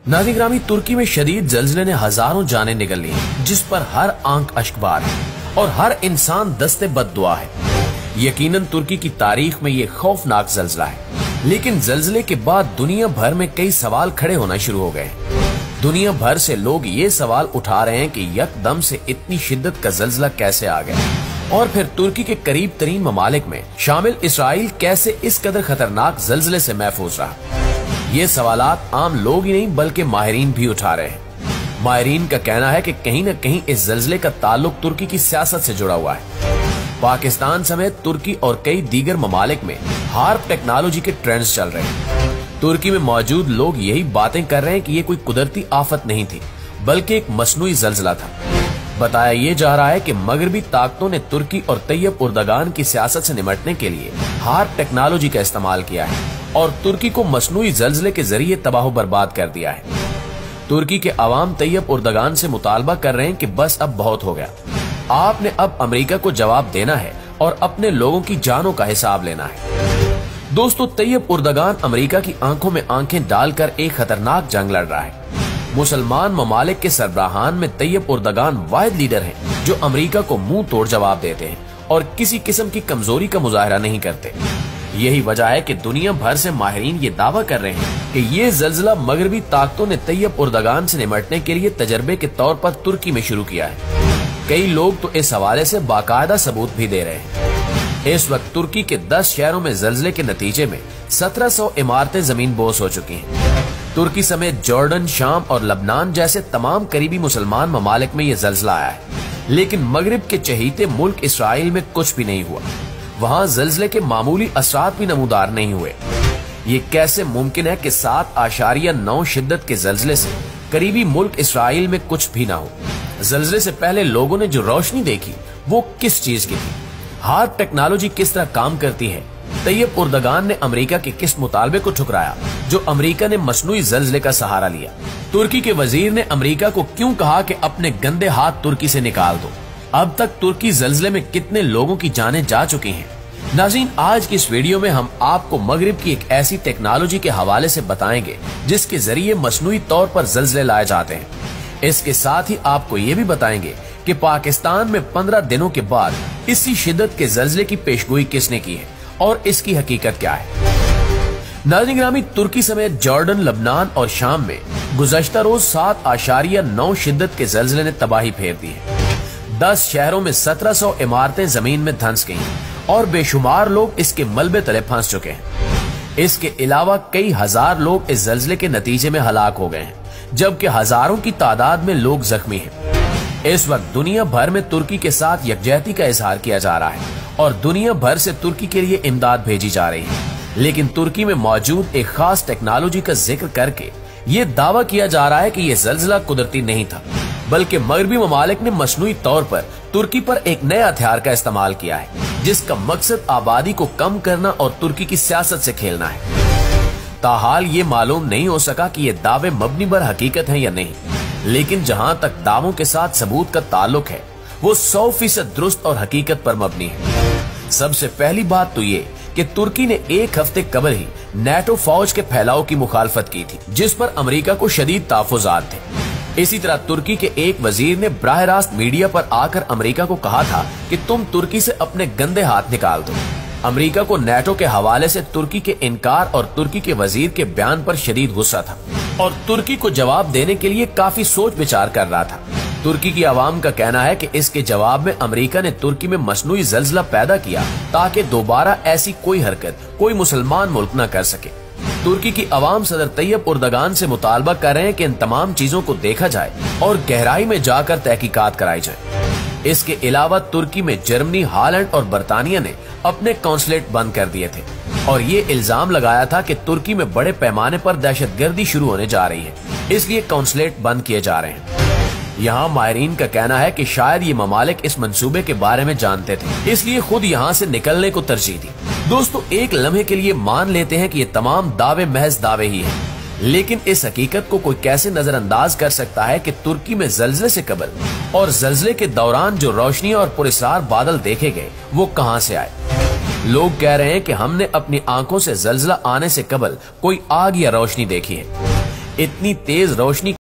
नाज़रीन ग्रामी, तुर्की में शदीद जल्जले ने हजारों जानें निगल ली, जिस पर हर आंख अश्कबार है और हर इंसान दस्ते बद्दुआ है। यकीनन तुर्की की तारीख में ये खौफनाक जल्जला है, लेकिन जल्जले के बाद दुनिया भर में कई सवाल खड़े होना शुरू हो गए। दुनिया भर से लोग ये सवाल उठा रहे हैं कि यकदम से इतनी शिद्दत का जल्जला कैसे आ गया, और फिर तुर्की के करीब तरीन ममालिक में शामिल इसराइल कैसे इस कदर खतरनाक जल्जले से महफूज रहा। ये सवालात आम लोग ही नहीं बल्कि माहिरीन भी उठा रहे हैं। माहिरीन का कहना है कि कहीं न कहीं इस जल्जले का ताल्लुक तुर्की की सियासत से जुड़ा हुआ है। पाकिस्तान समेत तुर्की और कई दीगर ममालिक में हार्प टेक्नोलॉजी के ट्रेंड्स चल रहे हैं। तुर्की में मौजूद लोग यही बातें कर रहे हैं कि ये कोई कुदरती आफत नहीं थी, बल्कि एक मसनूई जल्जला था। बताया ये जा रहा है कि मगरबी ताकतों ने तुर्की और तैयब उर्दगान की सियासत से निपटने के लिए हार्प टेक्नोलॉजी का इस्तेमाल किया है और तुर्की को मसनूई जल्जले के जरिए तबाह बर्बाद कर दिया है। तुर्की के अवाम तैयब उर्दगान से मुतालबा कर रहे हैं कि बस अब बहुत हो गया, आपने अब अमेरिका को जवाब देना है और अपने लोगों की जानों का हिसाब लेना है। दोस्तों, तैयब उर्दगान अमेरिका की आंखों में आंखें डालकर एक खतरनाक जंग लड़ रहा है। मुसलमान ममालिक के सरबराहान में तैयब उर्दगान वाहिद लीडर हैं जो अमेरिका को मुंह तोड़ जवाब देते हैं और किसी किस्म की कमजोरी का मुजाहरा नहीं करते। यही वजह है कि दुनिया भर से माहिरीन ये दावा कर रहे हैं कि ये जल्जला मगरबी ताकतों ने तैयब उर्दगान से निपटने के लिए तजर्बे के तौर पर तुर्की में शुरू किया है। कई लोग तो इस हवाले से बाकायदा सबूत भी दे रहे हैं। इस वक्त तुर्की के 10 शहरों में जल्जले के नतीजे में 1700 इमारतें जमीन बोस हो चुकी हैं। तुर्की समेत जॉर्डन, शाम और लबनान जैसे तमाम करीबी मुसलमान ममालिक में ये जल्जला आया है, लेकिन मगरिब के चहीते मुल्क इसराइल में कुछ भी नहीं हुआ। वहाँ जल्जले के मामूली असरात भी नमूदार नहीं हुए। ये कैसे मुमकिन है कि 7.9 शिद्दत के जल्जले से करीबी मुल्क इसराइल में कुछ भी ना हो। जल्जले से पहले लोगों ने जो रोशनी देखी वो किस चीज की थी? हार्प टेक्नोलॉजी किस तरह काम करती है? तैयब उर्दगान ने अमेरिका के किस मुतालबे को ठुकराया जो अमेरिका ने मसनूई जल्जले का सहारा लिया? तुर्की के वजीर ने अमेरिका को क्यों कहा कि अपने गंदे हाथ तुर्की से निकाल दो? अब तक तुर्की जल्जले में कितने लोगों की जानें जा चुकी हैं? नाज़रीन, आज की इस वीडियो में हम आपको मगरिब की एक ऐसी टेक्नोलॉजी के हवाले से बताएंगे जिसके जरिए मसनूई तौर पर जल्जले लाए जाते हैं। इसके साथ ही आपको ये भी बताएंगे कि पाकिस्तान में 15 दिनों के बाद इसी शिद्दत के जल्जले की पेशगोई किसने की है और इसकी हकीकत क्या है। नाज़रीन ग्रामी, तुर्की समेत जॉर्डन, लबनान और शाम में गुज़श्ता रोज 7.9 शिद्दत के जल्जले ने तबाही फेर दी है। 10 शहरों में 1700 इमारतें जमीन में धंस गईं और बेशुमार लोग इसके मलबे तले फंस चुके हैं। इसके अलावा कई हजार लोग इस जल्जले के नतीजे में हलाक हो गए हैं, जबकि हजारों की तादाद में लोग जख्मी हैं। इस वक्त दुनिया भर में तुर्की के साथ यकजहती का इजहार किया जा रहा है और दुनिया भर से तुर्की के लिए इमदाद भेजी जा रही है, लेकिन तुर्की में मौजूद एक खास टेक्नोलॉजी का जिक्र करके ये दावा किया जा रहा है कि ये जल्जला कुदरती नहीं था, बल्कि मगरबी ममालिक ने मसनूई तौर पर तुर्की पर एक नए हथियार का इस्तेमाल किया है जिसका मकसद आबादी को कम करना और तुर्की की सियासत से खेलना है। ताहाल ये मालूम नहीं हो सका कि ये दावे मबनी बर हकीकत हैं या नहीं, लेकिन जहां तक दावों के साथ सबूत का ताल्लुक है वो 100% दुरुस्त और हकीकत पर मबनी है। सबसे पहली बात तो ये कि तुर्की ने एक हफ्ते कबल ही नेटो फौज के फैलाव की मुखालफत की थी, जिस पर अमेरिका को शदीद तहफ़्फ़ुज़ात थे। इसी तरह तुर्की के एक वजीर ने बराह रास्त मीडिया पर आकर अमेरिका को कहा था कि तुम तुर्की से अपने गंदे हाथ निकाल दो। अमेरिका को नेटो के हवाले से तुर्की के इनकार और तुर्की के वजीर के बयान पर शदीद गुस्सा था और तुर्की को जवाब देने के लिए काफी सोच विचार कर रहा था। तुर्की की आवाम का कहना है कि इसके जवाब में अमेरिका ने तुर्की में मसनूई जल्जला पैदा किया ताकि दोबारा ऐसी कोई हरकत कोई मुसलमान मुल्क न कर सके। तुर्की की आवाम सदर तैयब उर्दगान से मुतालबा कर रहे हैं कि इन तमाम चीजों को देखा जाए और गहराई में जाकर तहकीकात कराई जाए। इसके अलावा तुर्की में जर्मनी, हालैंड और बरतानिया ने अपने कौंसलेट बंद कर दिए थे और ये इल्जाम लगाया था कि तुर्की में बड़े पैमाने पर दहशतगर्दी शुरू होने जा रही है, इसलिए कौंसलेट बंद किए जा रहे हैं। यहाँ माहिरीन का कहना है कि शायद ये ममालिक इस मंसूबे के बारे में जानते थे, इसलिए खुद यहाँ से निकलने को तरजीह दी। दोस्तों, एक लम्हे के लिए मान लेते हैं कि ये तमाम दावे महज दावे ही हैं, लेकिन इस हकीकत को कोई कैसे नजरअंदाज कर सकता है कि तुर्की में जल्जले से कबल और जल्जले के दौरान जो रोशनी और पुरस्कार बादल देखे गए वो कहां से आए। लोग कह रहे हैं कि हमने अपनी आंखों से जल्जला आने से कबल कोई आग या रोशनी देखी है। इतनी तेज रोशनी